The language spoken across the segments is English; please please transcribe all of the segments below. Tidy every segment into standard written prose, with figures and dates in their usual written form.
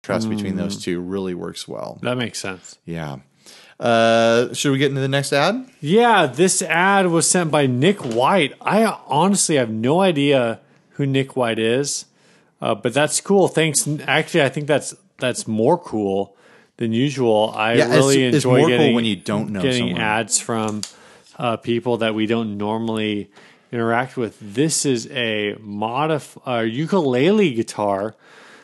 contrast between those two really works well. That makes sense. Yeah. Should we get into the next ad? Yeah, this ad was sent by Nick White. I honestly have no idea who Nick White is, but that's cool. Thanks. Actually, I think that's more cool than usual. I really enjoy it's more getting cool when you don't know getting someone. ads from people that we don't normally interact with. This is a ukulele guitar.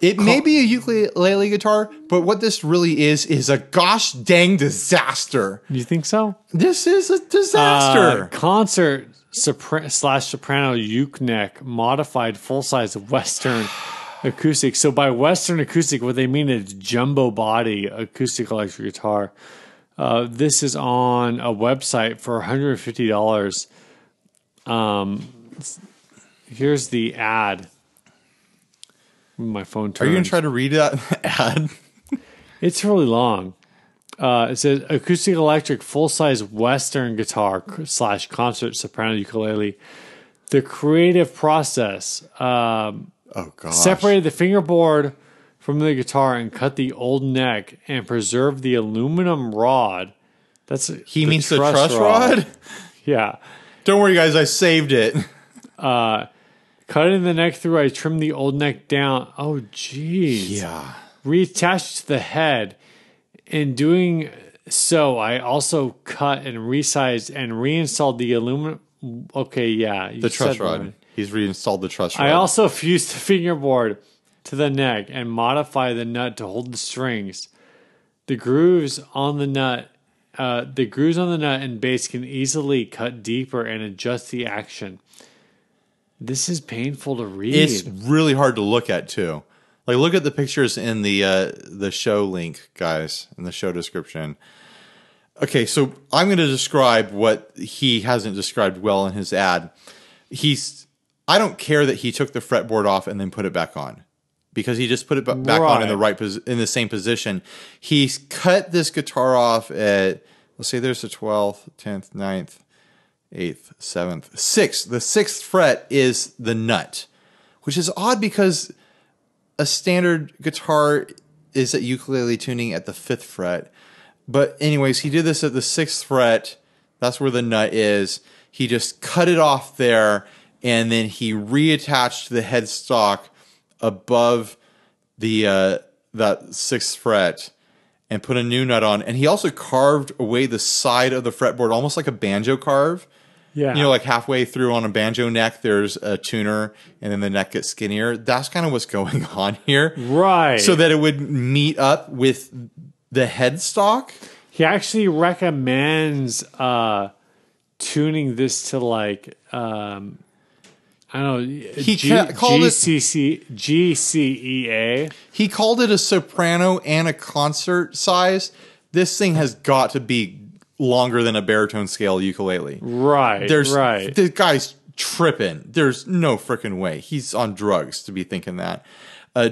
It may be a ukulele guitar, but what this really is a gosh dang disaster. You think so? This is a disaster. Concert soprano uke neck modified full size Western acoustic. So by Western acoustic, what they mean is jumbo body acoustic electric guitar. This is on a website for $150. Here's the ad. My phone turned. Are you going to try to read that ad? It's really long. It says acoustic electric full-size Western guitar / concert soprano ukulele. The creative process. Oh, gosh. Separated the fingerboard from the guitar and cut the old neck and preserved the aluminum rod. He means the truss rod? Yeah. Don't worry, guys. I saved it. Cutting the neck through, I trimmed the old neck down. Oh, geez. Yeah. Reattached to the head. In doing so, I also cut and resized and reinstalled the aluminum. Okay, yeah. The truss rod. He's reinstalled the truss rod. I also fused the fingerboard to the neck and modified the nut to hold the strings. The grooves on the nut and base can easily cut deeper and adjust the action. This is painful to read. It's really hard to look at too. Like, look at the pictures in the show link, guys, in the show description. Okay, so I'm going to describe what he hasn't described well in his ad. I don't care that he took the fretboard off and then put it back on, because he just put it back on in the same position. He's cut this guitar off at, let's say there's the 12th, 10th, 9th, 8th, 7th, 6th. The 6th fret is the nut, which is odd because a standard guitar is at ukulele tuning at the 5th fret. But anyways, he did this at the 6th fret. That's where the nut is. He just cut it off there, and then he reattached the headstock above the that 6th fret and put a new nut on. And he also carved away the side of the fretboard, almost like a banjo carve. Yeah. You know, like halfway through on a banjo neck, there's a tuner, and then the neck gets skinnier. That's kind of what's going on here. Right. So that it would meet up with the headstock. He actually recommends tuning this to like, I don't know, He called it GCEA. He called it a soprano and a concert size. This thing has got to be longer than a baritone scale ukulele. Right. The guy's tripping. There's no freaking way. He's on drugs to be thinking that.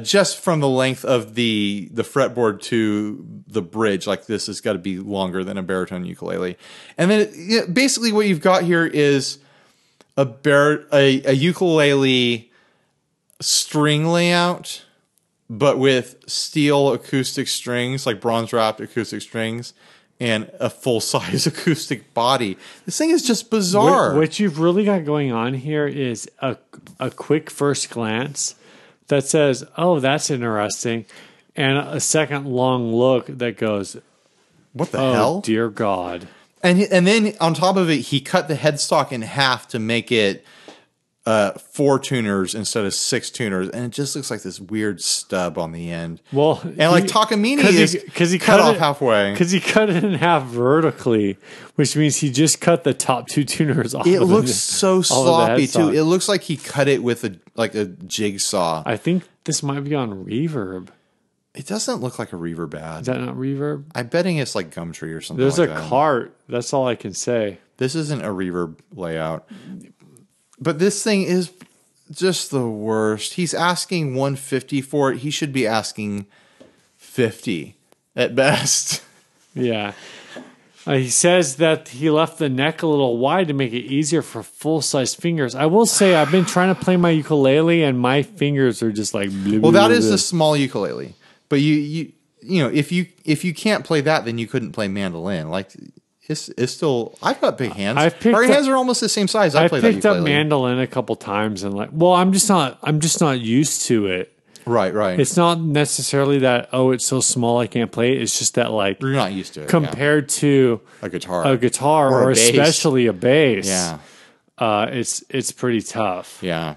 Just from the length of the fretboard to the bridge, like, this has got to be longer than a baritone ukulele. And then basically what you've got here is a ukulele string layout, but with steel acoustic strings, like bronze wrapped acoustic strings, and a full-size acoustic body. This thing is just bizarre. What you've really got going on here is a quick first glance that says, oh, that's interesting, and a second long look that goes, what the hell? Oh, dear God. And then on top of it, he cut the headstock in half to make it 4 tuners instead of 6 tuners, and it just looks like this weird stub on the end. Well, and like Takamine is cut off halfway because he cut it in half vertically, which means he just cut the top 2 tuners off. It looks so sloppy too. It looks like he cut it with a jigsaw. I think this might be on reverb. It doesn't look like a reverb ad. Is that not reverb? I'm betting it's like Gumtree or something. There's like a that. cart. That's all I can say. This isn't a reverb layout. But this thing is just the worst. He's asking $150 for it. He should be asking $50 at best. Yeah. He says that he left the neck a little wide to make it easier for full-size fingers. I will say I've been trying to play my ukulele, and my fingers are just like... Well, that is a small ukulele. But you know, if you can't play that, then you couldn't play mandolin. Like it's still. I've got big hands. Our hands are almost the same size. I picked up mandolin a couple times and I'm just not used to it. Right. It's not necessarily that it's so small I can't play it. It's just that you're not used to it compared to a guitar, or especially a bass. Yeah, it's pretty tough. Yeah.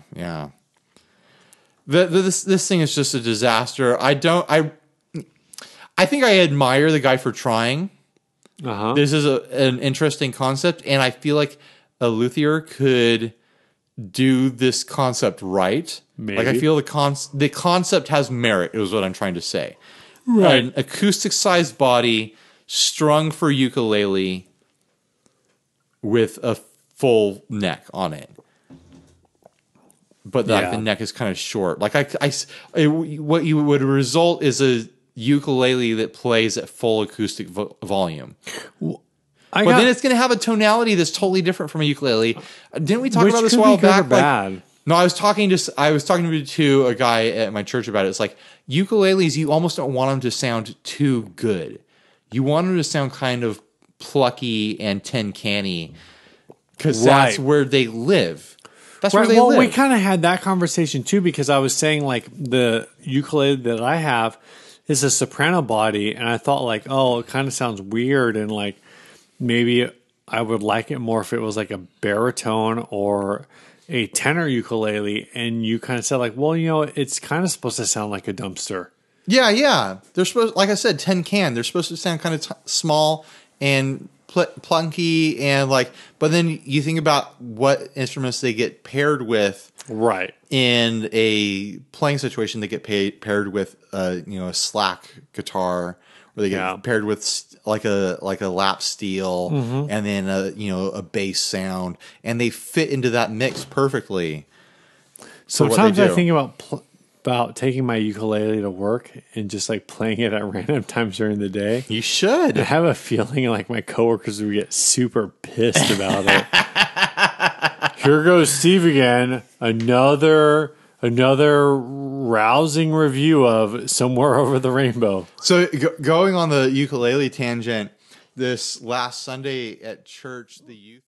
This thing is just a disaster. I think I admire the guy for trying. This is an interesting concept, and I feel like a luthier could do this concept right. Maybe. Like I feel the concept has merit, is what I'm trying to say. Right. An acoustic sized body strung for ukulele with a full neck on it. But the neck is kind of short. Like what you would result is a ukulele that plays at full acoustic volume. But then it's going to have a tonality that's totally different from a ukulele. Didn't we talk about this a while back? Bad? No, I was talking to a guy at my church about it. It's like ukuleles, you almost don't want them to sound too good. You want them to sound kind of plucky and tin canny because that's where they live. That's where they live. We kind of had that conversation too because I was saying like the ukulele that I have is a soprano body, and I thought like, it kind of sounds weird, and like maybe I would like it more if it was like a baritone or a tenor ukulele. And you kind of said like, well, it's kind of supposed to sound like a dumpster. Yeah. They're supposed, like I said, tin can. They're supposed to sound kind of small and plunky and like. But then you think about what instruments they get paired with. Right. In a playing situation, they get paired with a slack guitar, or they get paired with like a lap steel, and then a bass sound, and they fit into that mix perfectly. Sometimes I think about taking my ukulele to work and just like playing it at random times during the day. You should. I have a feeling like my coworkers would get super pissed about it. Here goes Steve again. Another rousing review of Somewhere Over the Rainbow. So going on the ukulele tangent, this last Sunday at church, the youth